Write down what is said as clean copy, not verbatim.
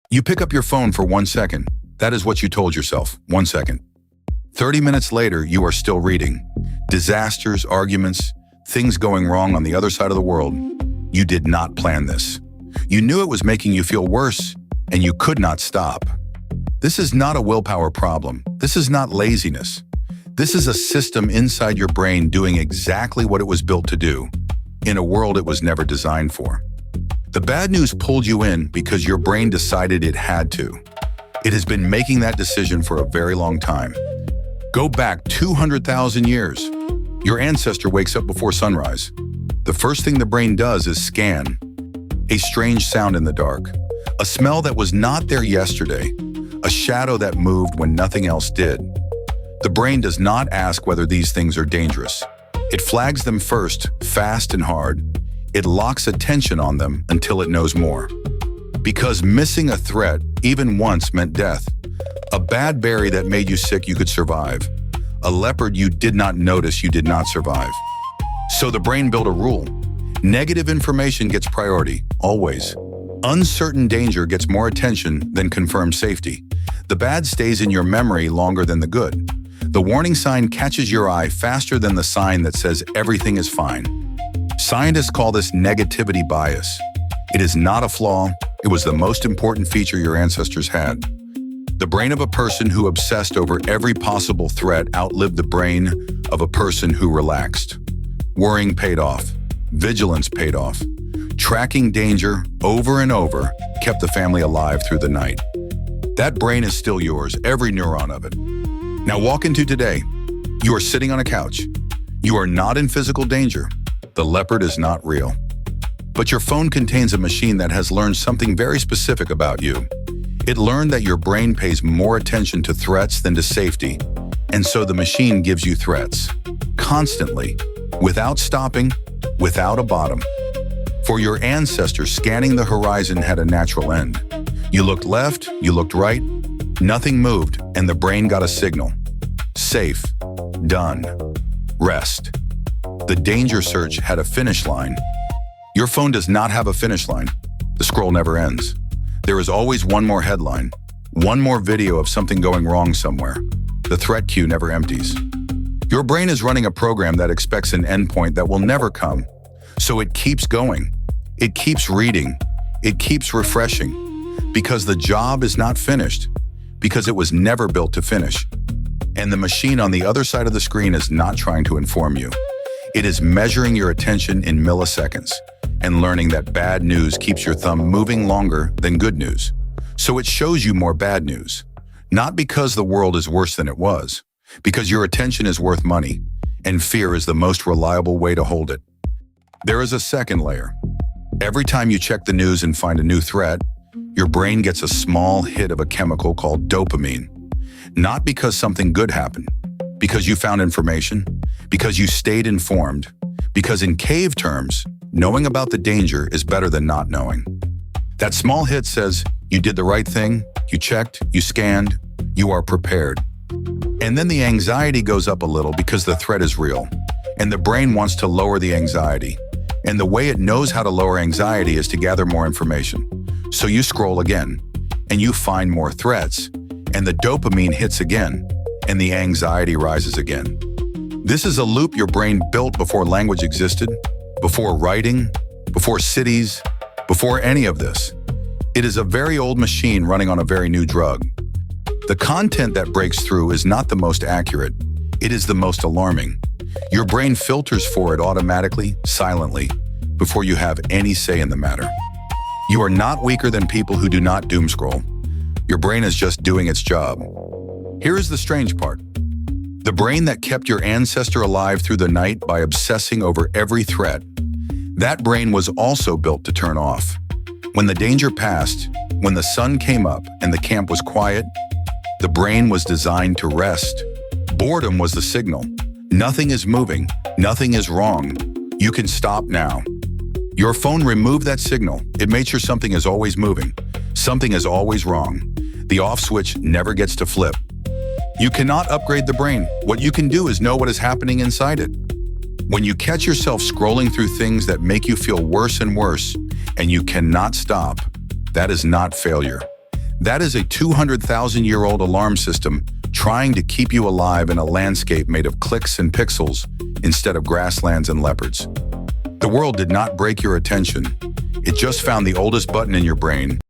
You pick up your phone for 1 second. That is what you told yourself, 1 second. 30 minutes later, you are still reading. Disasters, arguments, things going wrong on the other side of the world. You did not plan this. You knew it was making you feel worse, and you could not stop. This is not a willpower problem. This is not laziness. This is a system inside your brain doing exactly what it was built to do, in a world it was never designed for. The bad news pulled you in because your brain decided it had to. It has been making that decision for a very long time. Go back 200,000 years. Your ancestor wakes up before sunrise. The first thing the brain does is scan. A strange sound in the dark. A smell that was not there yesterday. A shadow that moved when nothing else did. The brain does not ask whether these things are dangerous. It flags them first, fast and hard. It locks attention on them until it knows more. Because missing a threat, even once, meant death. A bad berry that made you sick you could survive. A leopard you did not notice you did not survive. So the brain built a rule. Negative information gets priority, always. Uncertain danger gets more attention than confirmed safety. The bad stays in your memory longer than the good. The warning sign catches your eye faster than the sign that says everything is fine. Scientists call this negativity bias. It is not a flaw. It was the most important feature your ancestors had. The brain of a person who obsessed over every possible threat outlived the brain of a person who relaxed. Worrying paid off. Vigilance paid off. Tracking danger over and over kept the family alive through the night. That brain is still yours, every neuron of it. Now walk into today. You are sitting on a couch. You are not in physical danger. The leopard is not real. But your phone contains a machine that has learned something very specific about you. It learned that your brain pays more attention to threats than to safety, and so the machine gives you threats. Constantly, without stopping, without a bottom. For your ancestors, scanning the horizon had a natural end. You looked left, you looked right, nothing moved, and the brain got a signal. Safe. Done. Rest. The danger search had a finish line. Your phone does not have a finish line. The scroll never ends. There is always one more headline, one more video of something going wrong somewhere. The threat queue never empties. Your brain is running a program that expects an endpoint that will never come. So it keeps going. It keeps reading. It keeps refreshing. Because the job is not finished. Because it was never built to finish. And the machine on the other side of the screen is not trying to inform you. It is measuring your attention in milliseconds and learning that bad news keeps your thumb moving longer than good news. So it shows you more bad news. Not because the world is worse than it was, because your attention is worth money, and fear is the most reliable way to hold it. There is a second layer. Every time you check the news and find a new threat, your brain gets a small hit of a chemical called dopamine. Not because something good happened, because you found information, because you stayed informed, because in cave terms, knowing about the danger is better than not knowing. That small hit says, you did the right thing, you checked, you scanned, you are prepared. And then the anxiety goes up a little because the threat is real, and the brain wants to lower the anxiety. And the way it knows how to lower anxiety is to gather more information. So you scroll again, and you find more threats, and the dopamine hits again, and the anxiety rises again. This is a loop your brain built before language existed, before writing, before cities, before any of this. It is a very old machine running on a very new drug. The content that breaks through is not the most accurate. It is the most alarming. Your brain filters for it automatically, silently, before you have any say in the matter. You are not weaker than people who do not doomscroll. Your brain is just doing its job. Here is the strange part. The brain that kept your ancestor alive through the night by obsessing over every threat, that brain was also built to turn off. When the danger passed, when the sun came up and the camp was quiet, the brain was designed to rest. Boredom was the signal. Nothing is moving. Nothing is wrong. You can stop now. Your phone removed that signal. It made sure something is always moving. Something is always wrong. The off switch never gets to flip. You cannot upgrade the brain. What you can do is know what is happening inside it. When you catch yourself scrolling through things that make you feel worse and worse, and you cannot stop, that is not failure. That is a 200,000-year-old alarm system trying to keep you alive in a landscape made of clicks and pixels instead of grasslands and leopards. The world did not break your attention. It just found the oldest button in your brain